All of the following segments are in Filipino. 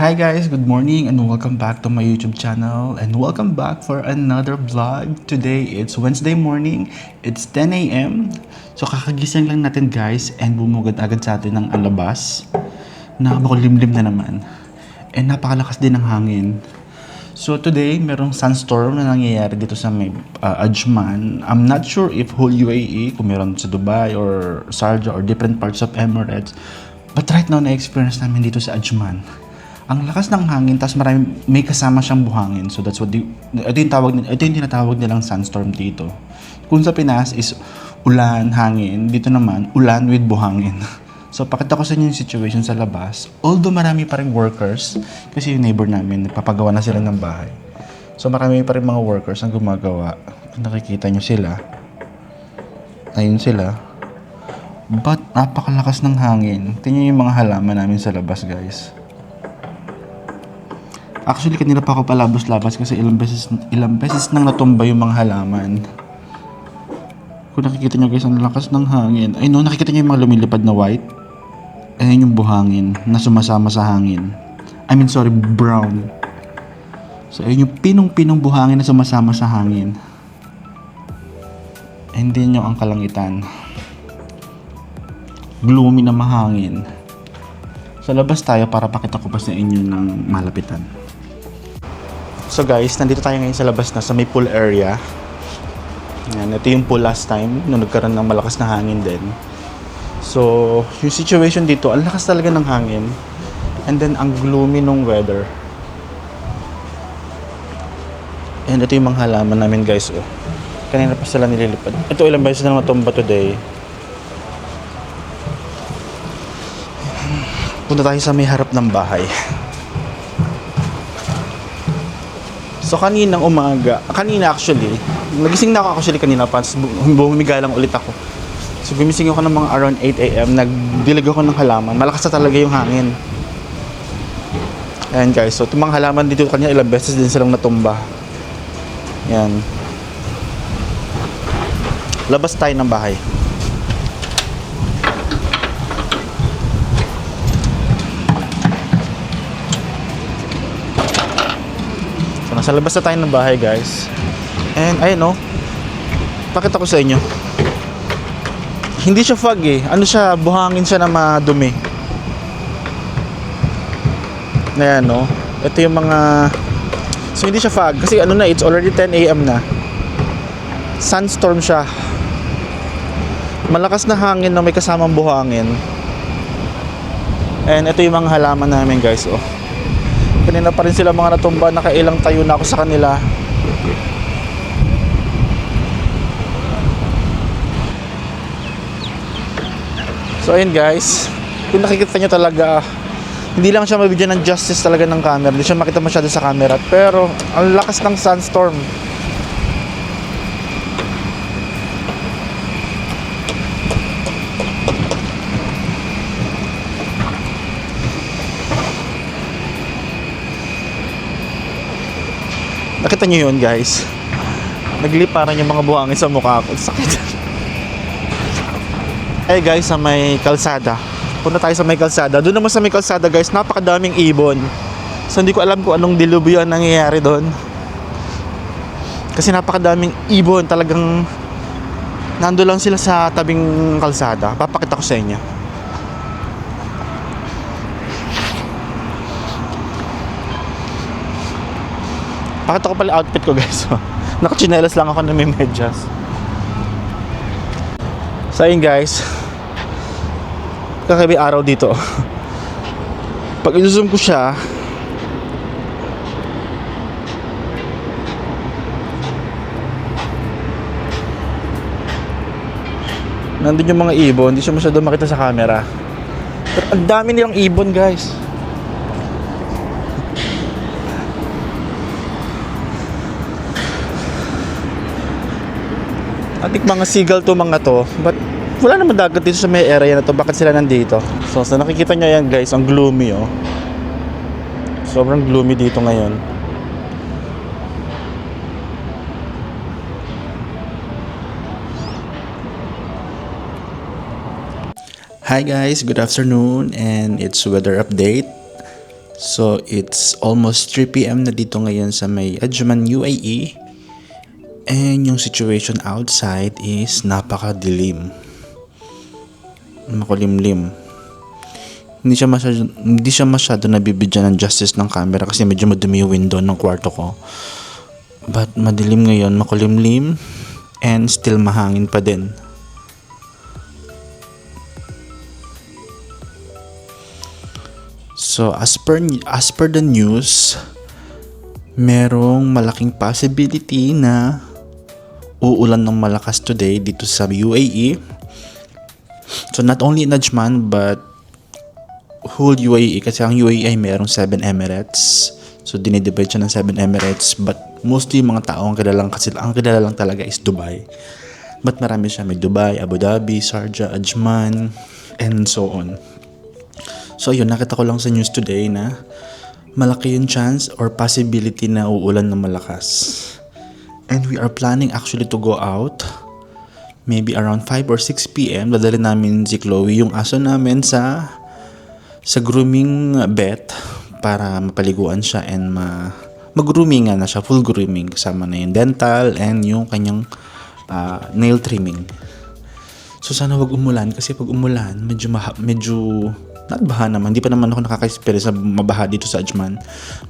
Hi guys, good morning and welcome back to my YouTube channel and welcome back for another vlog. Today it's Wednesday morning, it's 10 a.m. So kakagising lang natin guys and bumugad agad sa atin ng alabas na makulimlim na naman. And napakalakas din ng hangin. So today, merong sunstorm na nangyayari dito sa may Ajman. I'm not sure if whole UAE, kung meron sa Dubai or Sharjah or different parts of Emirates. But right now, na-experience namin dito sa Ajman. Ang lakas ng hangin, tapos may kasama siyang buhangin. So that's what ito yung tinatawag nilang sunstorm dito. Kung sa Pinas is ulan, hangin, dito naman, ulan with buhangin. So, pakita ko sa inyo yung situation sa labas. Although marami pa rin workers, kasi yung neighbor namin, nagpapagawa na sila ng bahay. So, marami pa rin mga workers ang gumagawa. Kung nakikita nyo sila, ayun sila. But, napakalakas ng hangin. Tingnan yung mga halaman namin sa labas, guys. Actually, kanina pa ako palabas-labas kasi ilang beses nang natumba yung mga halaman. Kung nakikita nyo guys, ang lakas ng hangin. Ay no, nakikita nyo yung mga lumilipad na white? Ayan yung buhangin na sumasama sa hangin. Brown. So, ayun yung pinong-pinong buhangin na sumasama sa hangin. And then yung ang kalangitan. Gloomy na mahangin. Sa labas tayo para pakita ko pa sa inyo ng malapitan. So guys, nandito tayo ngayon sa labas na sa may pool area. Yan, ito yung pool last time nung nagkaroon ng malakas na hangin din. So, yung situation dito, ang lakas talaga ng hangin. And then, ang gloomy ng weather. And ito yung mga halaman namin guys. Oh. Kanina pa sila nililipad. Ito ilang beses na matumba today. Punta tayo sa may harap ng bahay. So, kanina actually, nagising na ako kanina pa. Bumiga lang ulit ako. So, gumising ako ng mga around 8 a.m. Nagdilig ako ng halaman. Malakas na talaga yung hangin. Ayan guys. So, itong mga halaman dito kanya ilang beses din silang natumba. Ayan. Labas tayo ng bahay. So, nasa labas na tayo ng bahay guys. And ayun o. Pakita ko sa inyo. Hindi siya fog eh. Buhangin siya na madumi. Ayan no. Ito yung mga... So hindi siya fog. Kasi it's already 10 a.m. na. Sunstorm siya. Malakas na hangin na may kasamang buhangin. And ito yung mga halaman namin guys. Oh. Kanina pa rin sila mga natumba. Nakailang tayo na ako sa kanila. So ayun guys, kung nakikita nyo talaga, hindi lang siya mabigyan ng justice talaga ng camera. Hindi siya makita masyado sa camera. Pero ang lakas ng sunstorm. Nakita nyo yun guys. Nagliparan yung mga buhangin sa mukha ko. Sakit. Hey guys, sa may kalsada. Punta tayo sa may kalsada. Doon naman sa may kalsada guys, napakadaming ibon. So hindi ko alam kung anong dilubyo ang nangyayari doon. Kasi napakadaming ibon. Talagang nando lang sila sa tabing kalsada. Papakita ko sa inyo. Pakita ko pala outfit ko guys. Nakachinelas lang ako na may medyas. So ayun guys, kakaiba araw dito. Pag i-zoom ko siya, nandun yung mga ibon. Hindi siya masyado makita sa camera. Pero ang dami nilang ibon guys. Atik mga seagull to mga to. But wala naman dagat dito sa may area na to. Bakit sila nandito? So nakikita nyo yan guys, ang gloomy oh. Sobrang gloomy dito ngayon. Hi guys, good afternoon and it's weather update. So it's almost 3 p.m. na dito ngayon sa may Ajman, UAE. And yung situation outside is napakadilim. Makulimlim. Hindi siya masyado nabibigyan ng justice ng camera kasi medyo madumi yung window ng kwarto ko. But madilim ngayon, makulimlim, and still mahangin pa din. So as per the news, merong malaking possibility na uulan ng malakas today dito sa UAE. So not only in Ajman but whole UAE, kasi ang UAE ay merong 7 Emirates. So dinidivide siya ng 7 Emirates, but mostly mga tao ang kilala lang talaga is Dubai. But marami siya, may Dubai, Abu Dhabi, Sharjah, Ajman, and so on. So yun, nakita ko lang sa news today na malaki yung chance or possibility na uulan ng malakas. And we are planning actually to go out maybe around 5 or 6 p.m. Dadalhin namin si Chloe, yung aso namin, sa grooming vet para mapaliguan siya and mag-grooming na siya, full grooming, kasama na yung dental and yung kanyang nail trimming. So sana wag umulan, kasi pag umulan medyo not baha naman, hindi pa naman ako nakaka-experience sa mabaha dito sa Ajman,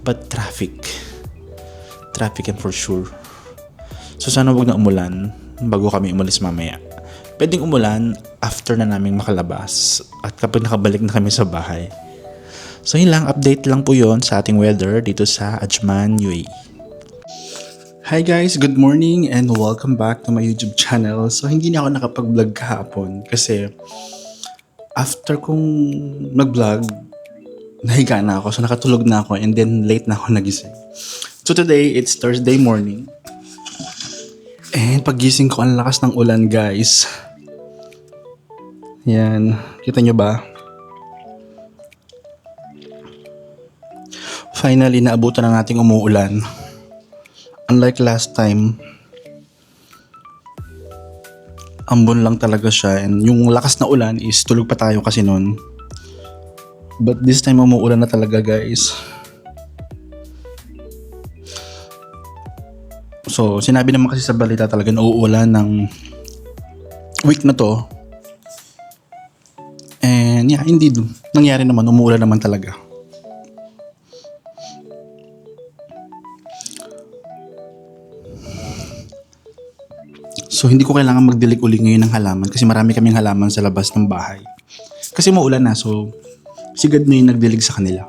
but traffic and for sure. So sana wag na umulan bago kami umalis mamaya. Pwedeng umulan after na naming makalabas at kapag nakabalik na kami sa bahay. So yun lang, update lang po yon sa ating weather dito sa Ajman, UAE. Hi guys, good morning and welcome back to my YouTube channel. So hindi na ako nakapag-vlog kahapon kasi after kong nag-vlog, nahiga na ako, so nakatulog na ako, and then late na ako nagising. So today, it's Thursday morning. And paggising ko, ang lakas ng ulan, guys. Yan, kita nyo ba? Finally, naabutan na nating umuulan. Unlike last time, ambon lang talaga siya, and yung lakas na ulan is tulog pa tayo kasi noon. But this time umuulan na talaga, guys. So sinabi naman kasi sa balita talaga na uulan ng week na to. And yeah, indeed, nangyari naman, umuulan naman talaga. So hindi ko kailangan magdilig uli ngayon ng halaman kasi marami kaming halaman sa labas ng bahay. Kasi maulan na, so si God na yung nagdilig sa kanila.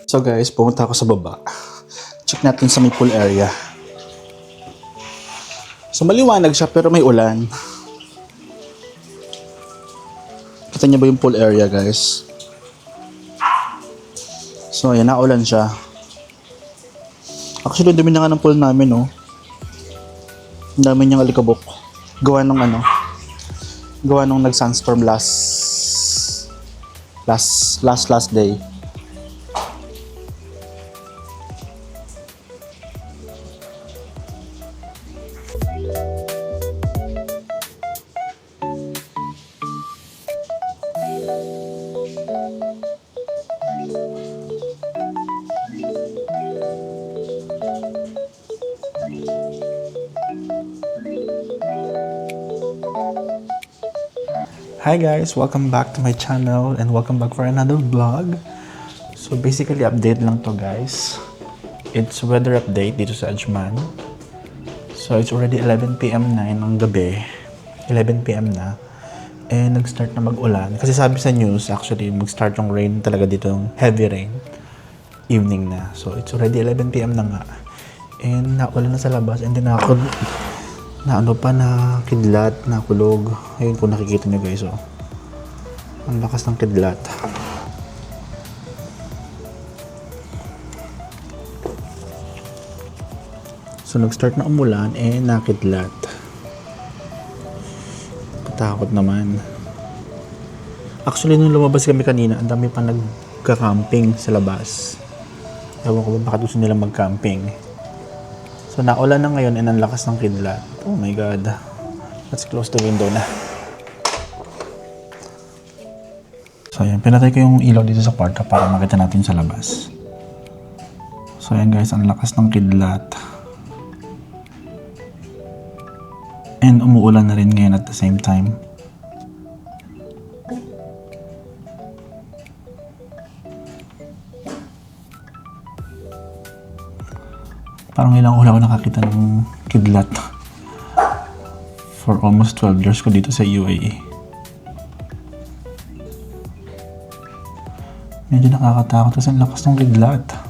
So guys, pumunta ako sa baba. Check natin sa may pool area. So maliwanag siya pero may ulan. Kita niyo ba yung pool area, guys? So ayan, naulan siya. Actually, dumi na nga ng pool namin, no? Ang dami niyang alikabok. Gawa nung nag-sunstorm last day. Hi guys, welcome back to my channel and welcome back for another vlog. So basically update lang to, guys. It's weather update dito sa Ajman. So it's already 11 p.m. na ng gabi. 11 p.m. na. And nag-start na mag-ulan. Kasi sabi sa news, actually mag-start yung rain talaga dito, yung heavy rain. Evening na. So it's already 11 p.m. na nga. And naulan na sa labas, and then ako na kidlat, na kulog. Ayun, kung nakikita nyo, guys, oh. Ang lakas ng kidlat. So nag-start na umulan, nakidlat. Katakot naman. Actually, nung lumabas kami kanina, ang dami pa nagka-camping sa labas. Ewan ko ba, baka gusto nila mag-camping. So naulan na ngayon, and ang lakas ng kidlat. Oh my God. Let's close the window na. So ayan, pinatay ko yung ilaw dito sa kwarto para makita natin sa labas. So ayan guys, ang lakas ng kidlat. And umuulan na rin ngayon at the same time. Parang ilang ulan ako nakakita ng kidlat. For almost 12 years ko dito sa UAE. Medyo nakakatakot kasi ang lakas ng kidlat.